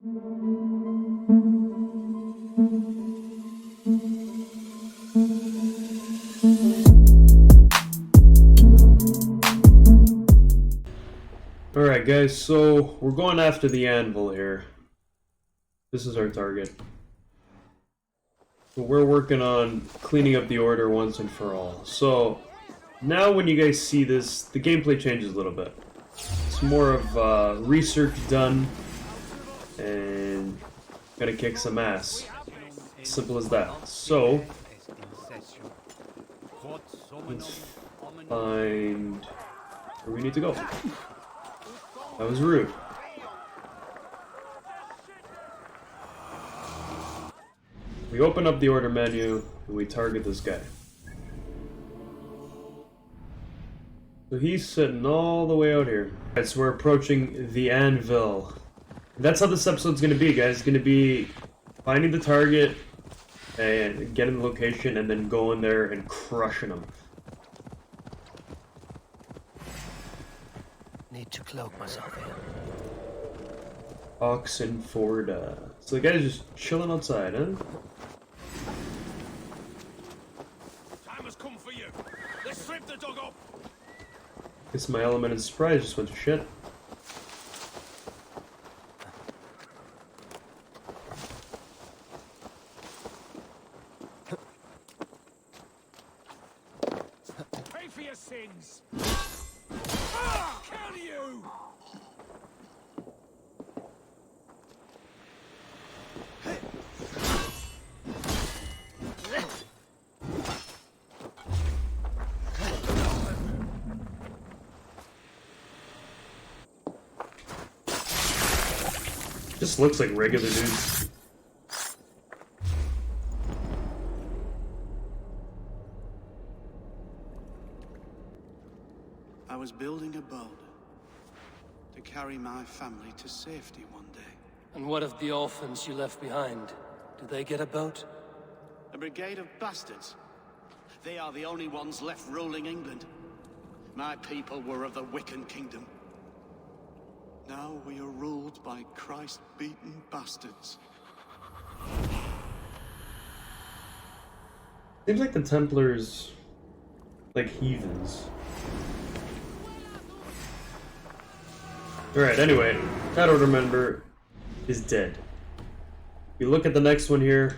Alright guys, so we're going after the anvil here. This is our target. So we're working on cleaning up the order once and for all. So now when you guys see this, the gameplay changes a little bit. It's more of research done and gonna kick some ass. Simple as that. So let's find where we need to go. That was rude. We open up the order menu and we target this guy. So he's sitting all the way out here. Alright, so we're approaching the anvil. That's how this episode's gonna be, guys. It's gonna be finding the target and getting the location and then going there and crushing them. Need to cloak myself here. Oxenford. So the guy's just chilling outside, huh? Time has come for you. Let's strip the dog up. Guess my element of surprise just went to shit. Pay for your sins. Kill you. Just looks like regular dudes. I was building a boat to carry my family to safety one day. And what of the orphans you left behind? Do they get a boat? A brigade of bastards. They are the only ones left ruling England. My people were of the Wiccan kingdom. Now we are ruled by Christ-beaten bastards. Seems like the Templars, like heathens. Alright, anyway, that order member is dead. We look at the next one here.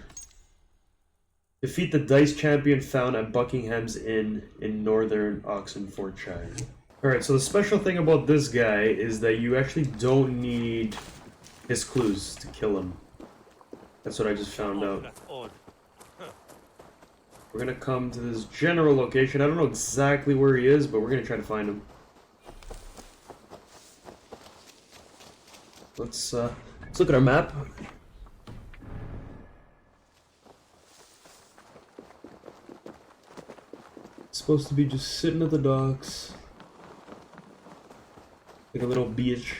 Defeat the dice champion found at Buckingham's Inn in northern Oxenfordshire. Alright, so the special thing about this guy is that you actually don't need his clues to kill him. That's what I just found out. We're gonna come to this general location. I don't know exactly where he is, but we're gonna try to find him. Let's look at our map. It's supposed to be just sitting at the docks. Like a little beach.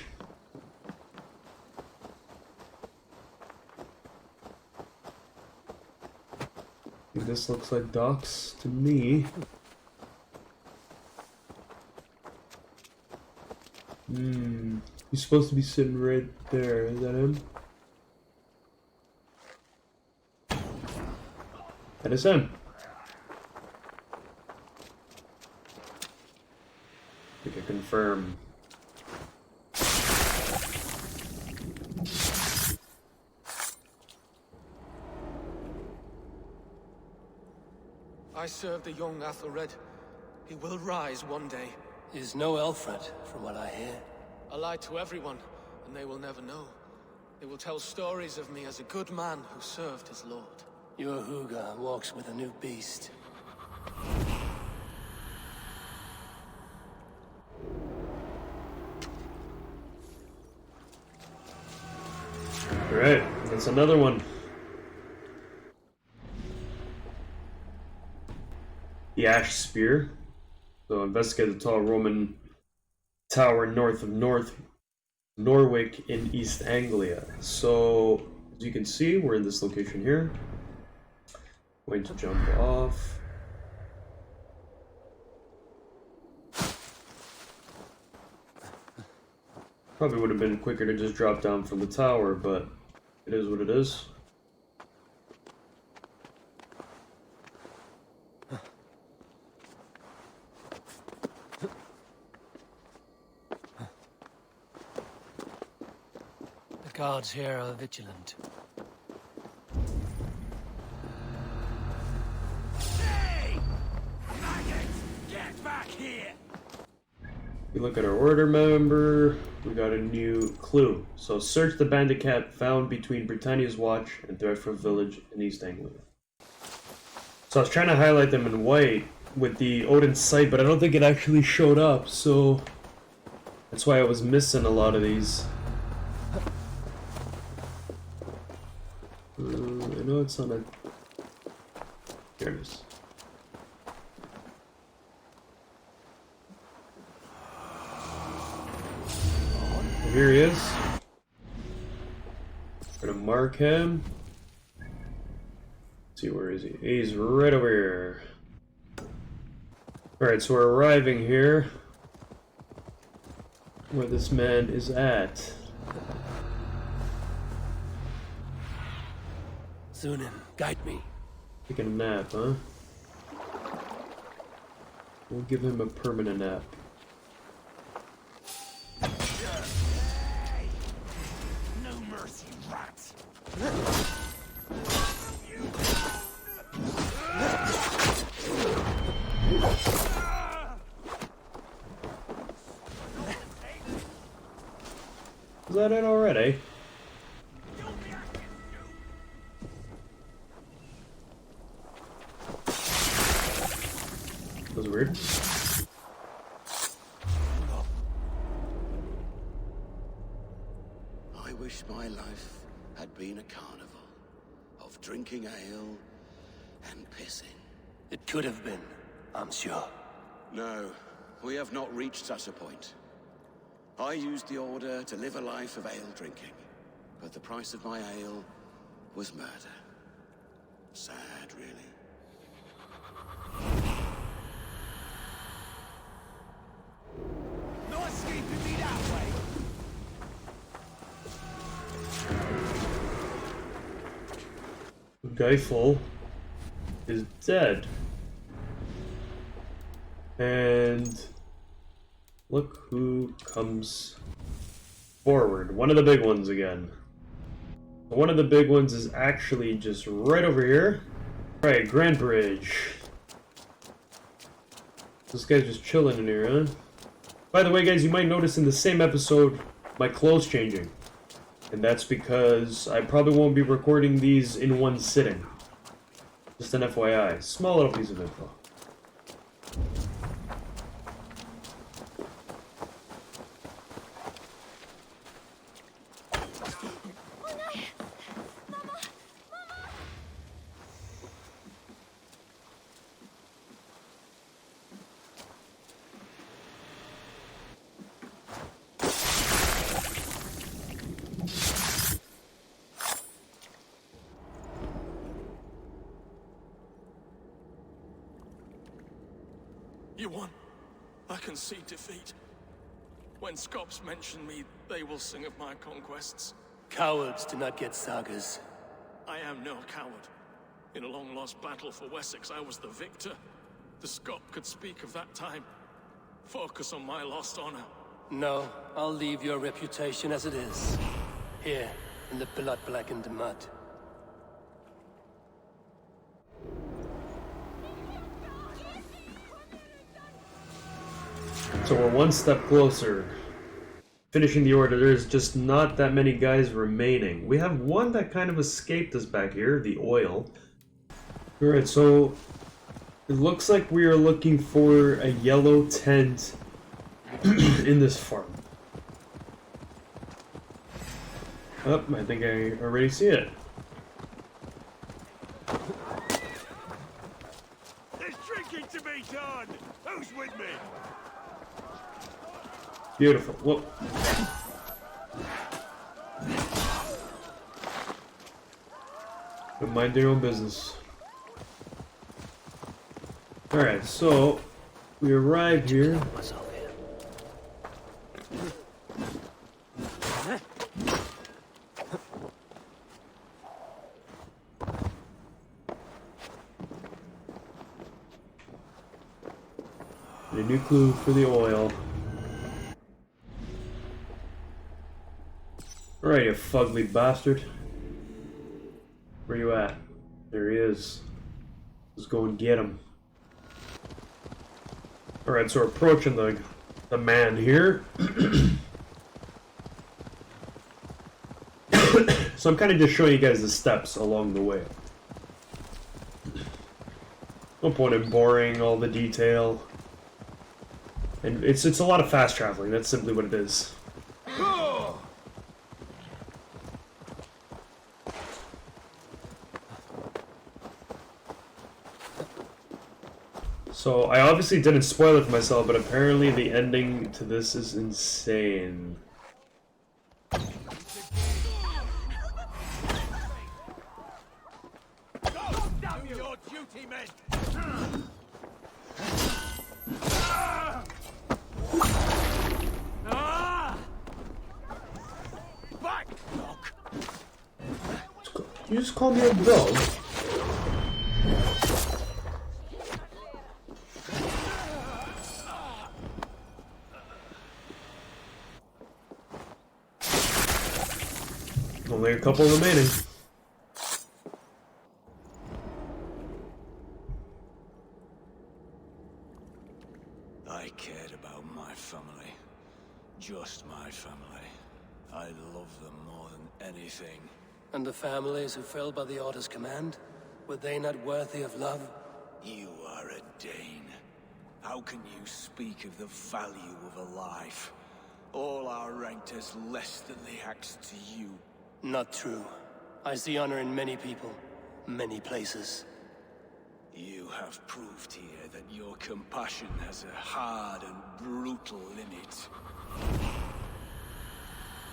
This looks like docks to me. He's supposed to be sitting right there. Is that him? That is him. I can confirm. I serve the young Athelred. He will rise one day. Is no Alfred, from what I hear. I lie to everyone, and they will never know. They will tell stories of me as a good man who served his lord. Your Hooga walks with a new beast. Alright, that's another one. The Ash Spear. So investigate the tall Roman tower north of Norwich in East Anglia. So as you can see, we're in this location here. Going to jump off. Probably would have been quicker to just drop down from the tower, but it is what it is. The guards here are vigilant. Hey! Maggots! Get back here! We look at our order member, we got a new clue. So search the bandit camp found between Britannia's Watch and Threadfoot Village in East Anglia. So I was trying to highlight them in white with the Odin sight, but I don't think it actually showed up, so that's why I was missing a lot of these. I know it's on a... There it is. Here he is. Gonna mark him. Let's see, where is he? He's right over here. Alright, so we're arriving here where this man is at. Zunin, guide me. Taking a nap, huh? We'll give him a permanent nap. No mercy, rats! Is that it already? That was weird. I wish my life had been a carnival of drinking ale and pissing. It could have been, I'm sure. No, we have not reached such a point. I used the order to live a life of ale drinking, but the price of my ale was murder. Sad, really. No escaping me that way! Geifel is dead. And look who comes forward. One of the big ones again. One of the big ones is actually just right over here. Right, Grand Bridge. This guy's just chilling in here, huh? By the way, guys, you might notice in the same episode my clothes changing. And that's because I probably won't be recording these in one sitting. Just an FYI. Small little piece of info. You won. I can see defeat. When Scops mention me, they will sing of my conquests. Cowards do not get sagas. I am no coward. In a long-lost battle for Wessex, I was the victor. The Scop could speak of that time. Focus on my lost honor. No, I'll leave your reputation as it is. Here, in the blood-blackened mud. So we're one step closer. Finishing the order. There's just not that many guys remaining. We have one that kind of escaped us back here, the oil. Alright, so it looks like we are looking for a yellow tent in this farm. Oh, I think I already see it. There's drinking to be done! Who's with me? Beautiful. Whoa. Don't mind their own business. Alright, so we arrived here. a new clue for the oil. Alright, you fugly bastard. Where you at? There he is. Let's go and get him. Alright, so we're approaching the man here. So I'm kind of just showing you guys the steps along the way. No point in boring all the detail. And it's a lot of fast traveling, that's simply what it is. So, I obviously didn't spoil it for myself, but apparently the ending to this is insane. Damn your duty, men! Back, dog! You just call me a dog? Only a couple remaining. I cared about my family. Just my family. I love them more than anything. And the families who fell by the Order's command? Were they not worthy of love? You are a Dane. How can you speak of the value of a life? All are ranked as less than the axe to you. Not true. I see honor in many people, many places. You have proved here that your compassion has a hard and brutal limit.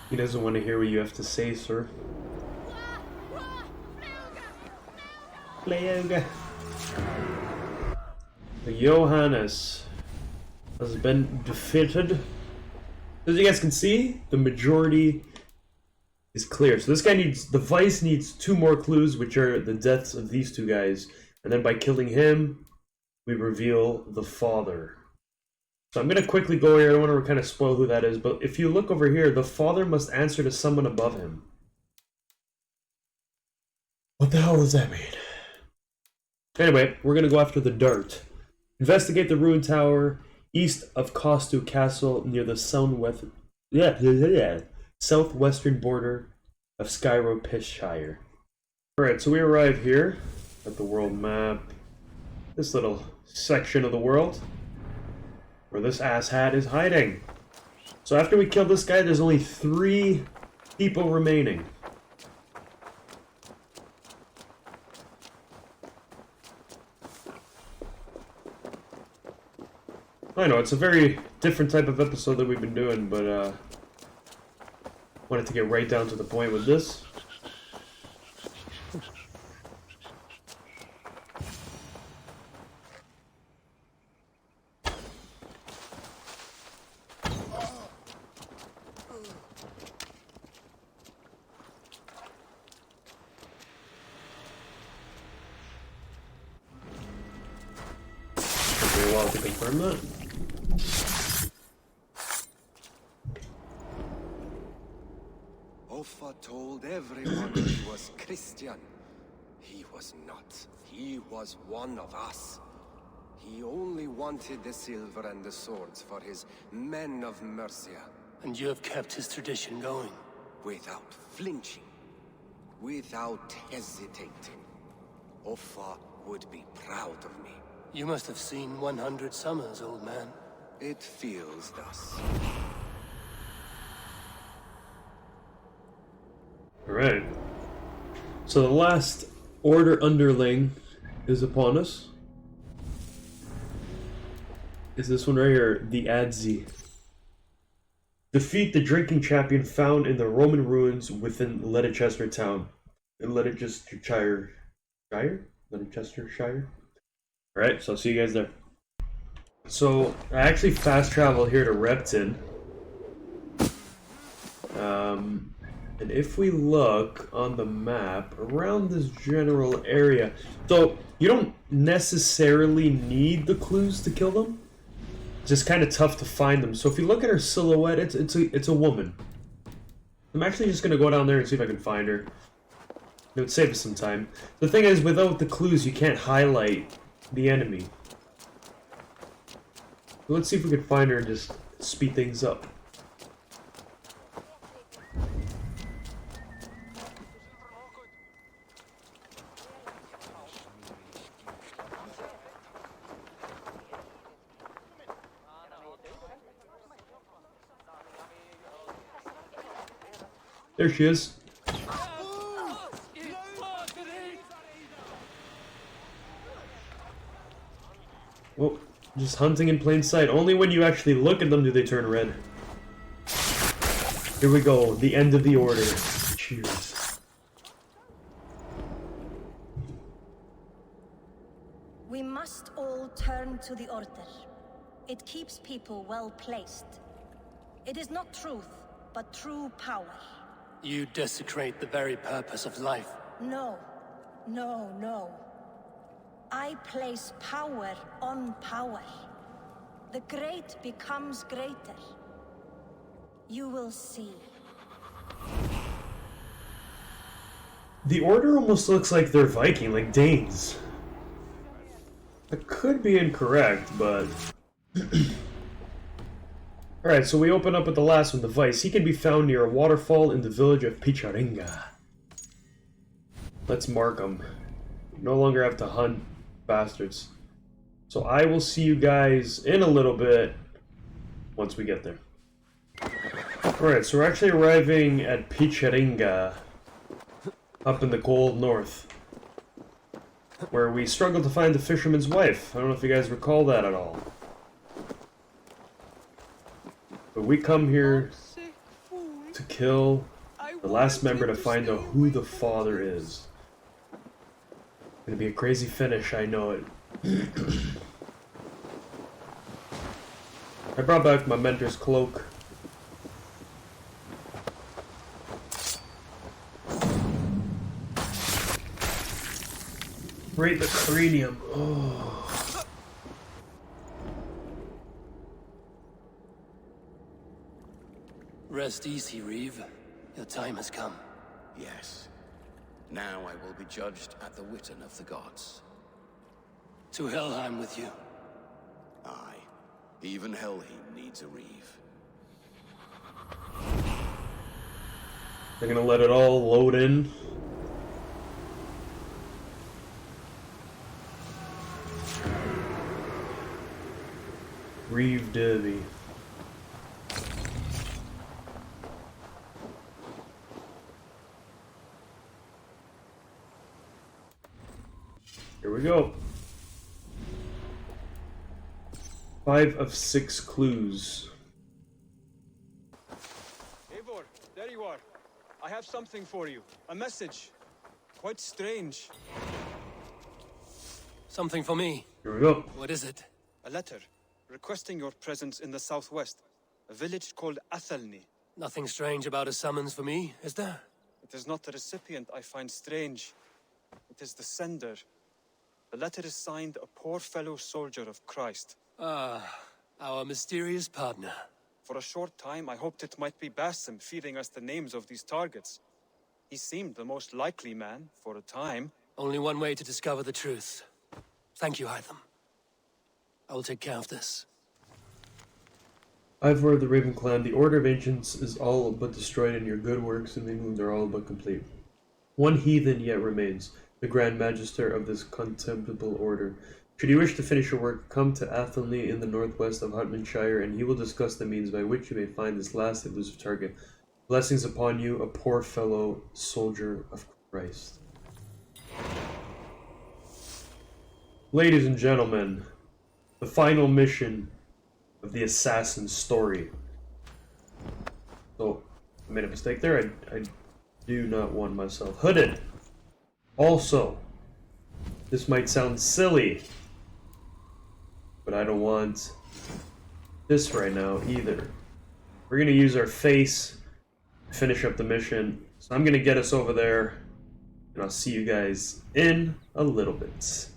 He doesn't want to hear what you have to say, sir. Plague. Johannes has been defeated. As you guys can see, the majority is clear. So this guy needs, the Vice needs 2 more clues, which are the deaths of these 2 guys. And then by killing him, we reveal the father. So I'm going to quickly go here. I don't want to kind of spoil who that is. But if you look over here, the father must answer to someone above him. What the hell does that mean? Anyway, we're going to go after the dart. Investigate the ruined tower east of Costu Castle near the southwestern border of Skyrowpishshire. Alright, so we arrive here at the world map. This little section of the world where this asshat is hiding. So after we kill this guy, there's only 3 people remaining. I know, it's a very different type of episode that we've been doing, but wanted to get right down to the point with this. Take a while to confirm that. Offa told everyone he was Christian. He was not. He was one of us. He only wanted the silver and the swords for his men of Mercia. And you have kept his tradition going. Without flinching. Without hesitating. Offa would be proud of me. You must have seen 100 summers, old man. It feels thus. Alright. So the last Order underling is upon us. Is this one right here, the Adzi. Defeat the drinking champion found in the Roman ruins within Leicestershire town. In Leicestershire. Leicestershire? Alright, so I'll see you guys there. So, I actually fast traveled here to Repton. And if we look on the map around this general area, so you don't necessarily need the clues to kill them. just kind of tough to find them. So if you look at her silhouette, it's a woman. I'm actually just gonna go down there and see if I can find her. It would save us some time. The thing is, without the clues, you can't highlight the enemy. So let's see if we can find her and just speed things up. There she is. Well, just hunting in plain sight. Only when you actually look at them do they turn red. Here we go, the end of the order. Cheers. We must all turn to the Order. It keeps people well placed. It is not truth, but true power. You desecrate the very purpose of life. No, no, no. I place power on power. The great becomes greater. You will see. The Order almost looks like they're Viking, like Danes. I could be incorrect, but... Alright, so we open up with the last one, the Vice. He can be found near a waterfall in the village of Picharinga. Let's mark him. No longer have to hunt bastards. So I will see you guys in a little bit once we get there. Alright, so we're actually arriving at Picharinga, up in the cold north, where we struggled to find the fisherman's wife. I don't know if you guys recall that at all. But we come here to kill the last member to find out who the father is. Gonna be a crazy finish, I know it. I brought back my mentor's cloak. Right, the cranium. Oh. Rest easy, Reeve. Your time has come. Yes. Now I will be judged at the Witten of the gods. To Helheim with you. Aye. Even Helheim needs a Reeve. They're gonna let it all load in. Reeve Derby. Here we go. 5 of 6 clues. Eivor, there you are. I have something for you. A message. Quite strange. Something for me. Here we go. What is it? A letter requesting your presence in the southwest. A village called Athelney. Nothing strange about a summons for me, is there? It is not the recipient I find strange. It is the sender. The letter is signed a poor fellow soldier of Christ. Ah, our mysterious partner. For a short time, I hoped it might be Basim feeding us the names of these targets. He seemed the most likely man, for a time. Only one way to discover the truth. Thank you, Hytham. I will take care of this. Eivor of the Raven Clan, the Order of Ancients is all but destroyed, and your good works in England are all but complete. One heathen yet remains, the Grand Magister of this contemptible order. Should you wish to finish your work, come to Athelney in the northwest of Hutmanshire, and he will discuss the means by which you may find this last elusive target. Blessings upon you, a poor fellow soldier of Christ. Ladies and gentlemen, the final mission of the assassin's story. So, I made a mistake there. I do not want myself hooded. Also, this might sound silly, but I don't want this right now either. We're going to use our face to finish up the mission. So I'm going to get us over there, and I'll see you guys in a little bit.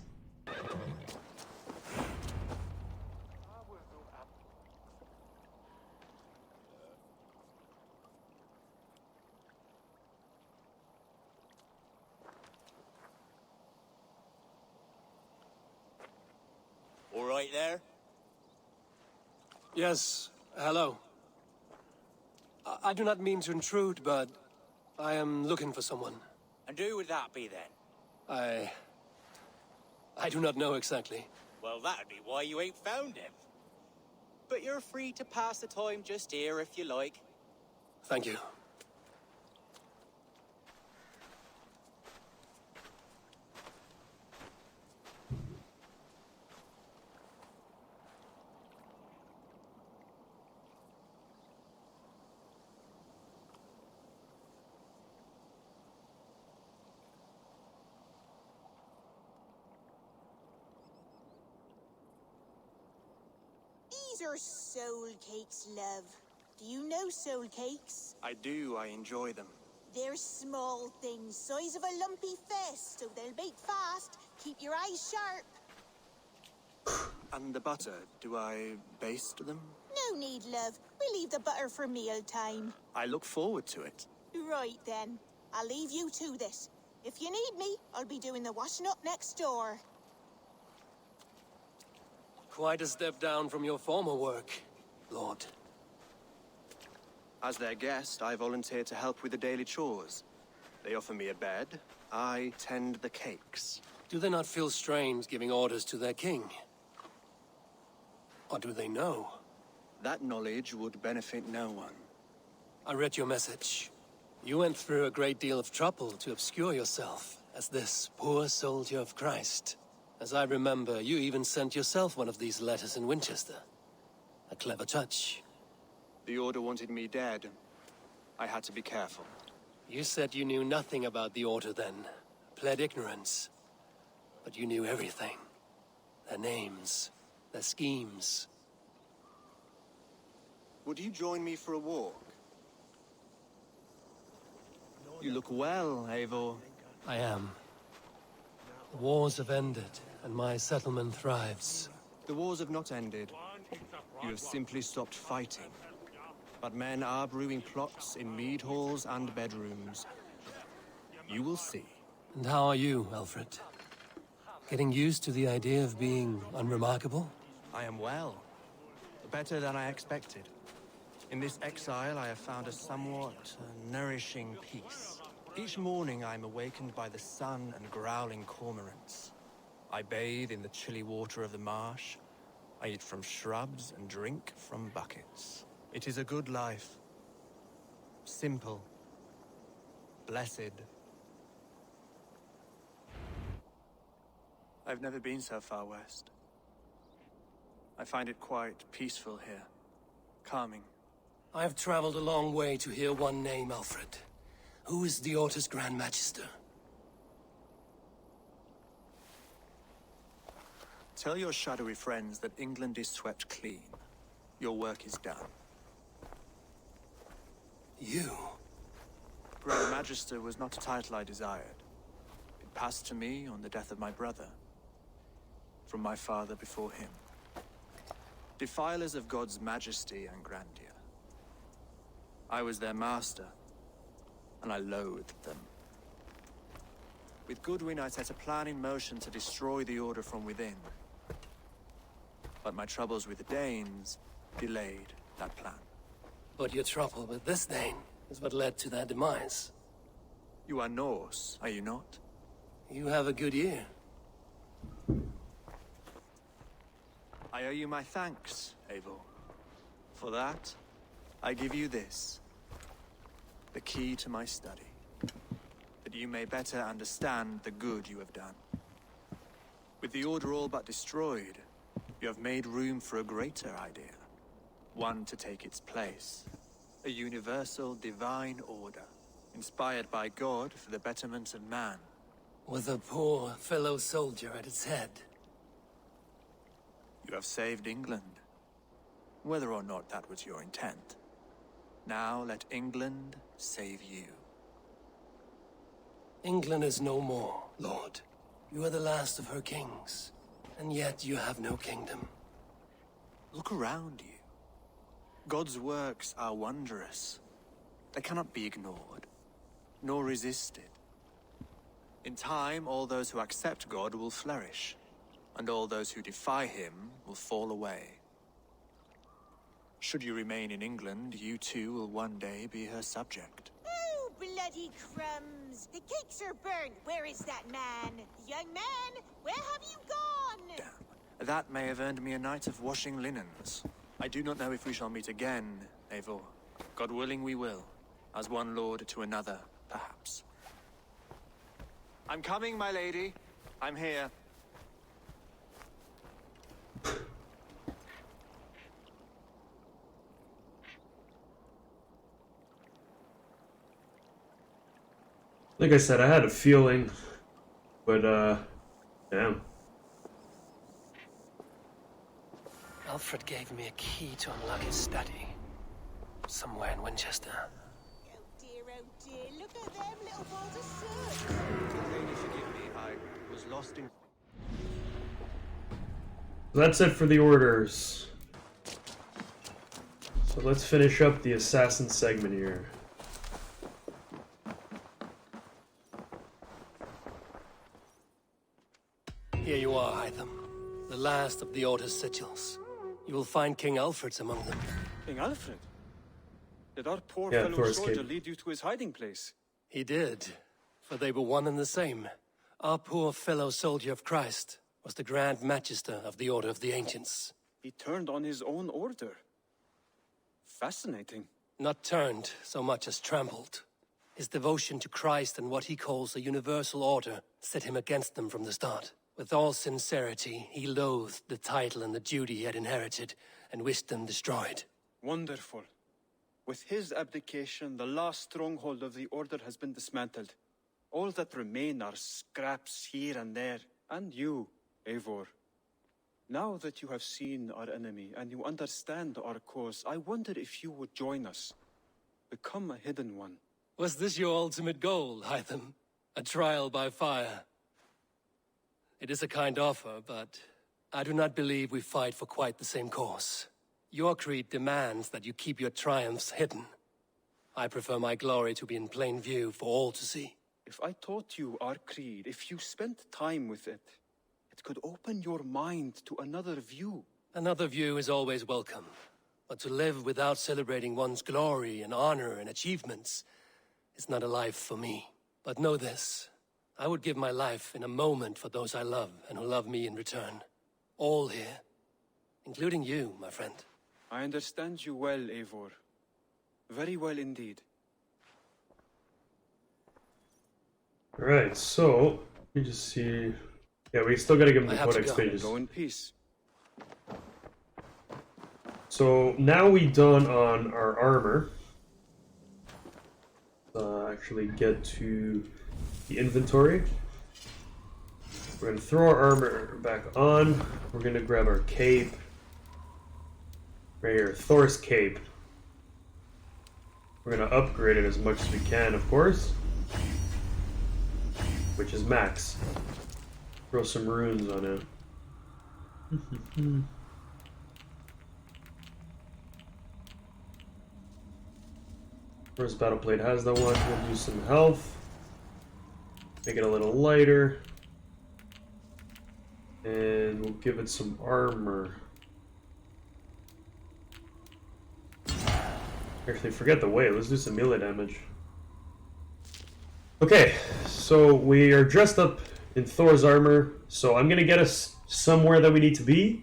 All right there? Yes, hello. I do not mean to intrude, but I am looking for someone. And who would that be then? I do not know exactly. Well, that'd be why you ain't found him. But you're free to pass the time just here if you like. Thank you. These are soul cakes, love. Do you know soul cakes? I do, I enjoy them. They're small things, size of a lumpy fist, so they'll bake fast. Keep your eyes sharp. And the butter, do I baste them? No need, love. We'll leave the butter for meal time. I look forward to it. Right then. I'll leave you to this. If you need me, I'll be doing the washing up next door. Quite a step down from your former work, Lord. As their guest, I volunteered to help with the daily chores. They offer me a bed, I tend the cakes. Do they not feel strange giving orders to their king? Or do they know? That knowledge would benefit no one. I read your message. You went through a great deal of trouble to obscure yourself as this poor soldier of Christ. As I remember, you even sent yourself one of these letters in Winchester. A clever touch. The Order wanted me dead. I had to be careful. You said you knew nothing about the Order then. Pled ignorance. But you knew everything. Their names, their schemes. Would you join me for a walk? You look well, Eivor. I am. The wars have ended, and my settlement thrives. The wars have not ended. You have simply stopped fighting. But men are brewing plots in mead halls and bedrooms. You will see. And how are you, Alfred? Getting used to the idea of being unremarkable? I am well. Better than I expected. In this exile, I have found a somewhat nourishing peace. Each morning, I am awakened by the sun and growling cormorants. I bathe in the chilly water of the marsh. I eat from shrubs and drink from buckets. It is a good life. Simple. Blessed. I've never been so far west. I find it quite peaceful here. Calming. I have traveled a long way to hear one name, Alfred. Who is the Order's Grand Magister? Tell your shadowy friends that England is swept clean. Your work is done. You? Grand Magister was not a title I desired. It passed to me on the death of my brother. From my father before him. Defilers of God's majesty and grandeur. I was their master, and I loathed them. With Goodwin, I set a plan in motion to destroy the Order from within. But my troubles with the Danes delayed that plan. But your trouble with this Dane is what led to their demise. You are Norse, are you not? You have a good ear. I owe you my thanks, Eivor. For that, I give you this. The key to my study. That you may better understand the good you have done. With the Order all but destroyed, you have made room for a greater idea. One to take its place. A universal divine order, inspired by God for the betterment of man. With a poor fellow soldier at its head. You have saved England, whether or not that was your intent. Now let England save you. England is no more, Lord. You are the last of her kings, and yet you have no kingdom. Look around you. God's works are wondrous. They cannot be ignored, nor resisted. In time, all those who accept God will flourish. and all those who defy him will fall away. Should you remain in England, you too will one day be her subject. Oh, bloody crumbs! The cakes are burned. Where is that man? Young man, where have you gone? Damn. That may have earned me a night of washing linens. I do not know if we shall meet again, Eivor. God willing we will. As one lord to another, perhaps. I'm coming, my lady. I'm here. Like I said, I had a feeling, but damn. Alfred gave me a key to unlock his study. Somewhere in Winchester. Oh dear, look at them little balls of soot. Lady, forgive me. I was lost in... That's it for the orders. So let's finish up the assassin segment here. Here you are, Hytham. The last of the Order's sigils. You will find King Alfred's among them. King Alfred? Did our poor Yeah, fellow Thor's soldier kid. lead you to his hiding place? He did, for they were one and the same. Our poor fellow soldier of Christ was the Grand Magister of the Order of the Ancients. He turned on his own order. Fascinating. Not turned so much as trampled. His devotion to Christ and what he calls a universal order set him against them from the start. With all sincerity, he loathed the title and the duty he had inherited and wished them destroyed. Wonderful. With his abdication, the last stronghold of the Order has been dismantled. All that remain are scraps here and there. And you, Eivor. Now that you have seen our enemy and you understand our cause, I wonder if you would join us. Become a hidden one. Was this your ultimate goal, Hytham? A trial by fire? It is a kind offer, but I do not believe we fight for quite the same cause. Your creed demands that you keep your triumphs hidden. I prefer my glory to be in plain view for all to see. If I taught you our creed, if you spent time with it, it could open your mind to another view. Another view is always welcome, but to live without celebrating one's glory and honor and achievements is not a life for me. But know this, I would give my life in a moment for those I love and who love me in return. All here, including you, my friend. I understand you well, Eivor. Very well indeed. Alright, so, let me just see... Yeah, we still gotta give him the codex pages. Go in peace. So, now we done on our armor. Actually get to the inventory. We're gonna throw our armor back on. We're gonna grab our cape. Right here, Thor's cape. We're gonna upgrade it as much as we can, of course. Which is max. Throw some runes on it. First battle plate has that one. We'll do some health. Make it a little lighter. And we'll give it some armor. Actually, forget the weight. Let's do some melee damage. Okay, so we are dressed up in Thor's armor. So I'm going to get us somewhere that we need to be.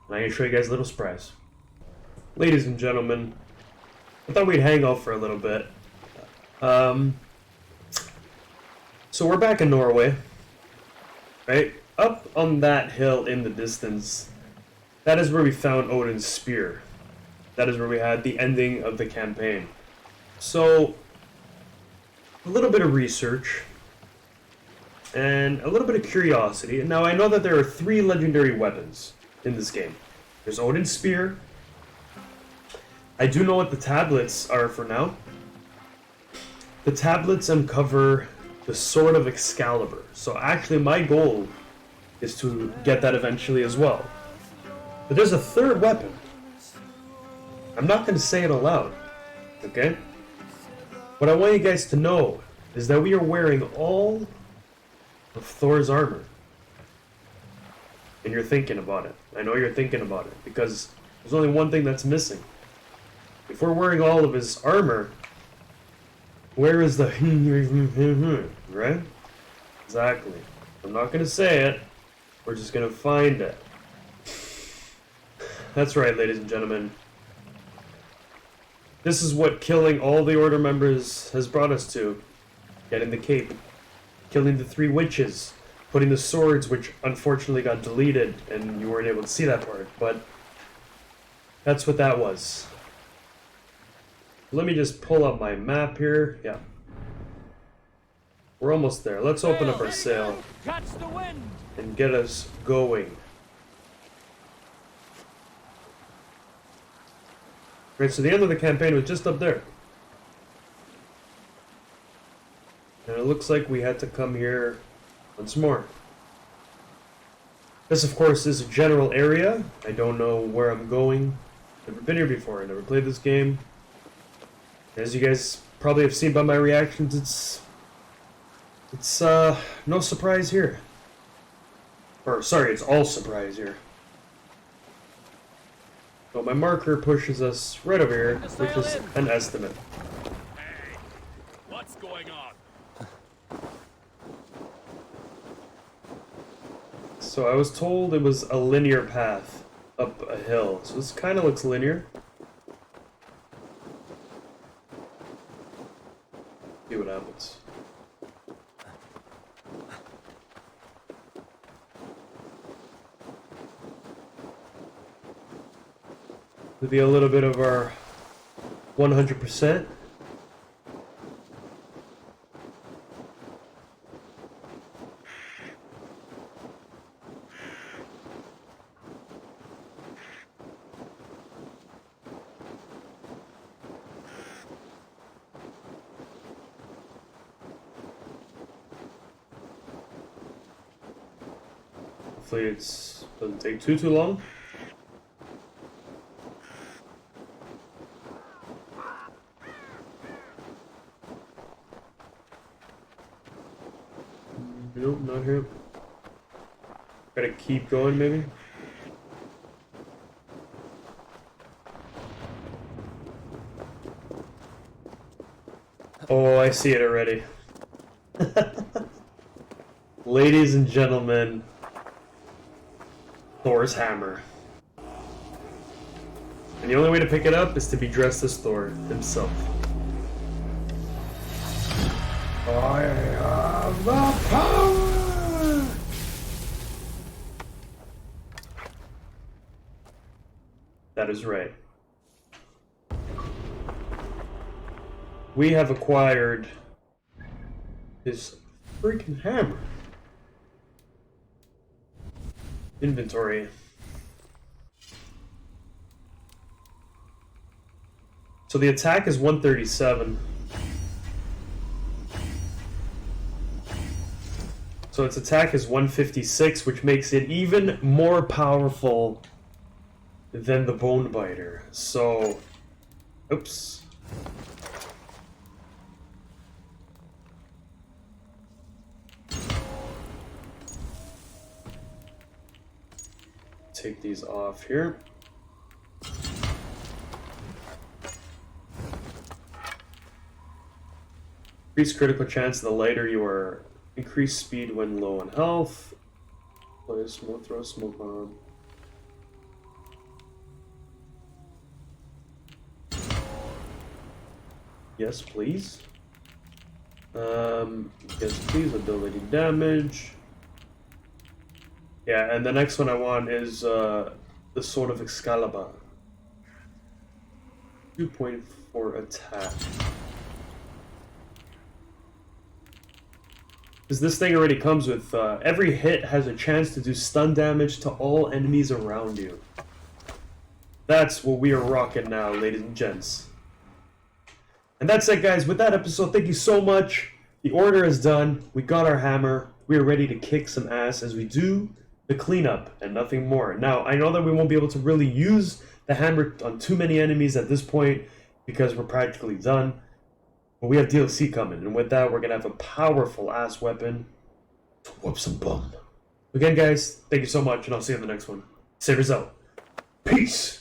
And I'm going to show you guys a little surprise. Ladies and gentlemen, I thought we'd hang out for a little bit. So we're back in Norway, right? Up on that hill in the distance, that is where we found Odin's spear. That is where we had the ending of the campaign. So, a little bit of research, and a little bit of curiosity. Now I know that there are 3 legendary weapons in this game. There's Odin's spear. I do know what the tablets are for now. The tablets uncover the Sword of Excalibur. So actually my goal is to get that eventually as well. But there's a 3rd weapon. I'm not going to say it aloud, okay? What I want you guys to know is that we are wearing all of Thor's armor. And you're thinking about it. I know you're thinking about it, because there's only one thing that's missing. If we're wearing all of his armor, where is the right? Exactly. I'm not gonna say it. We're just gonna find it. That's right, ladies and gentlemen. This is what killing all the Order members has brought us to. Getting the cape. Killing the 3 witches. Putting the swords, which unfortunately got deleted, and you weren't able to see that part, but that's what that was. Let me just pull up my map here. Yeah. We're almost there. Let's open up our sail and get us going. Right, so the end of the campaign was just up there. And it looks like we had to come here once more. This, of course, is a general area. I don't know where I'm going. Never been here before. I never played this game. As you guys probably have seen by my reactions, it's no surprise here. Or, sorry, it's all surprise here. So my marker pushes us right over here, which is an estimate. Hey, what's going on? So I was told it was a linear path up a hill. So this kind of looks linear. See what happens. It'll be a little bit of our 100%. Hopefully it doesn't take too long. Nope, not here. Gotta keep going, maybe? Oh, I see it already. Ladies and gentlemen, Thor's hammer. And the only way to pick it up is to be dressed as Thor himself. I have the power! That is right. We have acquired his freaking hammer. Inventory. So the attack is 137. So its attack is 156, which makes it even more powerful than the Bone Biter. So, oops. Take these off here. Increase critical chance the lighter you are. Increase speed when low on health. Play a smoke, throw a smoke bomb. Yes, please. Yes, please. Ability damage. Yeah, and the next one I want is the Sword of Excalibur. 2.4 attack. Because this thing already comes with every hit has a chance to do stun damage to all enemies around you. That's what we are rocking now, ladies and gents. And that's it, guys. With that episode, thank you so much. The order is done. We got our hammer. We are ready to kick some ass as we do the cleanup and nothing more. Now, I know that we won't be able to really use the hammer on too many enemies at this point because we're practically done. But we have DLC coming, and with that, we're going to have a powerful ass weapon to whoop some bum. Again, guys, thank you so much, and I'll see you in the next one. Sabrez out. Peace!